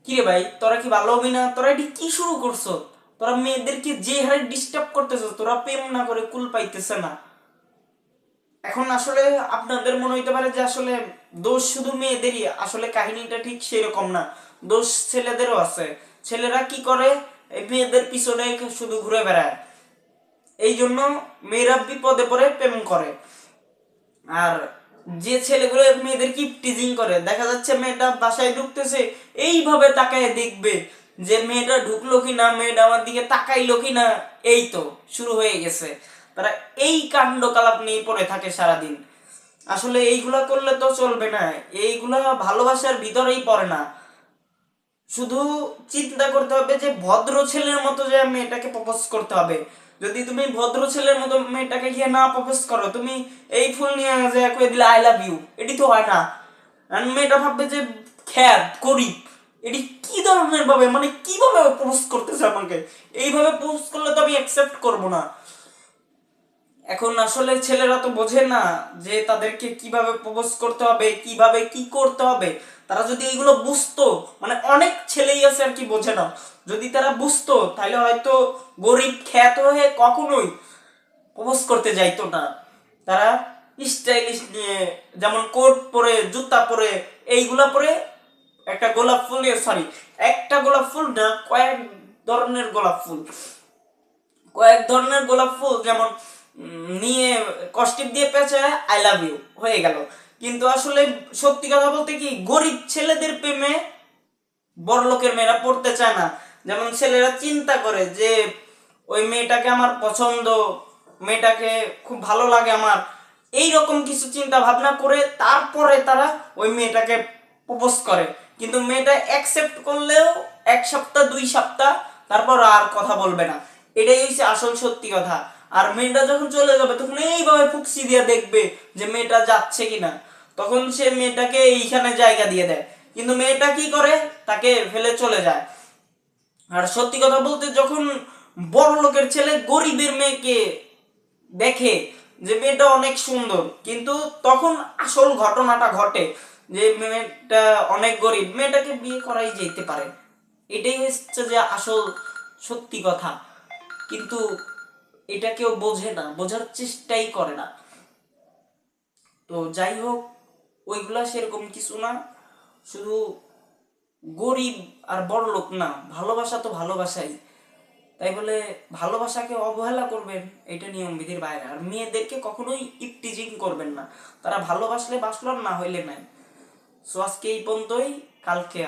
কিরে ভাই, তোরা কি ভালো হবি না? তোরা এটি কি শুরু করছো? তোরা মেয়েদেরকে যে হারে ডিস্টার্ব করতেছ, তোরা প্রেম না করে কুল পাইতেছে না। এখন আসলে আপনাদের মনে হইতে পারে যে আসলে দোষ শুধু মেয়েদেরই, আসলে কাহিনীটা ঠিক সেরকম না। দোষ ছেলেদেরও আছে। ছেলেরা কি করে, এই মেয়েদের পিছনে শুধু ঘুরে বেড়ায়। এই জন্য মেয়েরা বিপদে পড়ে প্রেম করে। আর যে ছেলেগুলো মেয়েদের কি টিজিং করে, দেখা যাচ্ছে মেয়েটা বাসায় ঢুকতেছে, এইভাবে তাকায় দেখবে যে মেয়েটা ঢুকলো কিনা, মেয়েটা আমার দিকে তাকাইলো কিনা। এই তো শুরু হয়ে গেছে। তারা এই কাণ্ডকলাপ নিয়ে পড়ে থাকে সারাদিন। আসলে এইগুলা করলে তো চলবে না। এইগুলা ভালোবাসার ভিতরেই পড়ে না। শুধু চিন্তা করতে হবে যে ভদ্র ছেলের মতো যে মেয়েটাকে প্রপোজ করতে হবে। যদি তুমি ভদ্র ছেলের মতো মেয়েটাকে গিয়ে না প্রপোজ করো, তুমি এই ফুল নিয়ে যে কয়ে দিলে আই লাভ ইউ, এটি তো হয় না। আর মেয়েটা ভাববে যে খ্যাত গরিব, এটি কি ধরনের ভাবে, মানে কিভাবে প্রপোজ করতেছে আমাকে। এইভাবে প্রপোজ করলে তো আমি অ্যাকসেপ্ট করবো না। এখন আসলে ছেলেরা তো বোঝে না যে তাদেরকে কিভাবে প্রপোজ করতে হবে, কিভাবে কি করতে হবে। তারা যদি এইগুলো বুঝতো, মানে অনেক ছেলেই আছে আর কি বোঝে না। যদি তারা বুঝতো তাহলে হয়তো গরিব খ্যাত হয়ে কখনোই প্রপোজ করতে যাইতো না। তারা স্টাইলিশ নিয়ে, যেমন কোট পরে, জুতা পরে, এইগুলা পরে, একটা গোলাপ ফুল, সরি, একটা গোলাপ ফুল না, কয়েক ধরনের গোলাপ ফুল, কয়েক ধরনের গোলাপ ফুল যেমন নিয়ে কস্টিপ দিয়ে পেঁচায় আই লাভ ইউ হয়ে গেল। কিন্তু আসলে সত্যি কথা বলতে কি, গরিব ছেলেদের প্রেমে বড়লোকের মেয়েরা পড়তে চায় না। যেমন ছেলেরা চিন্তা করে যে ওই মেয়েটাকে আমার পছন্দ, মেয়েটাকে খুব ভালো লাগে আমার, এই রকম কিছু চিন্তা ভাবনা করে তারপরে তারা ওই মেয়েটাকে প্রপোজ করে। কিন্তু মেয়েটা অ্যাকসেপ্ট করলেও 1 সপ্তাহ 2 সপ্তাহ, তারপর আর কথা বলবে না। এটাই হচ্ছে আসল সত্যি কথা। আর মেয়েটা যখন চলে যাবে তখন এইভাবে ফুকসি দিয়ে দেখবে যে মেয়েটা যাচ্ছে কিনা। তখন সে মেয়েটাকে এইখানে জায়গা দিয়ে দেয়, কিন্তু মেয়েটা কি করে, তাকে ফেলে চলে যায়। আর সত্যি কথা বলতে, যখন বড় লোকের ছেলে গরিবের মেয়েকে দেখে যে মেয়েটা অনেক সুন্দর, কিন্তু তখন আসল ঘটনাটা ঘটে যে মেয়েটা অনেক গরিব, মেয়েটাকে বিয়ে করাই যেতে পারে। এটাই হচ্ছে যে আসল সত্যি কথা। কিন্তু এটা কেউ বোঝে না, বোঝার চেষ্টাই করে না। তো যাই হোক, ওইগুলা সেরকম কিছু না। শুধু গরিব আর বড় লোক না, ভালোবাসা তো ভালোবাসাই। তাই বলে ভালোবাসাকে অবহেলা করবেন, এটা নিয়ম বিধির বাইরে। আর মেয়েদেরকে কখনোই ইপটিজিং করবেন না। তারা ভালোবাসলে বাসলো, না হইলে নাই। সো আজকে এই পর্যন্তই। কালকে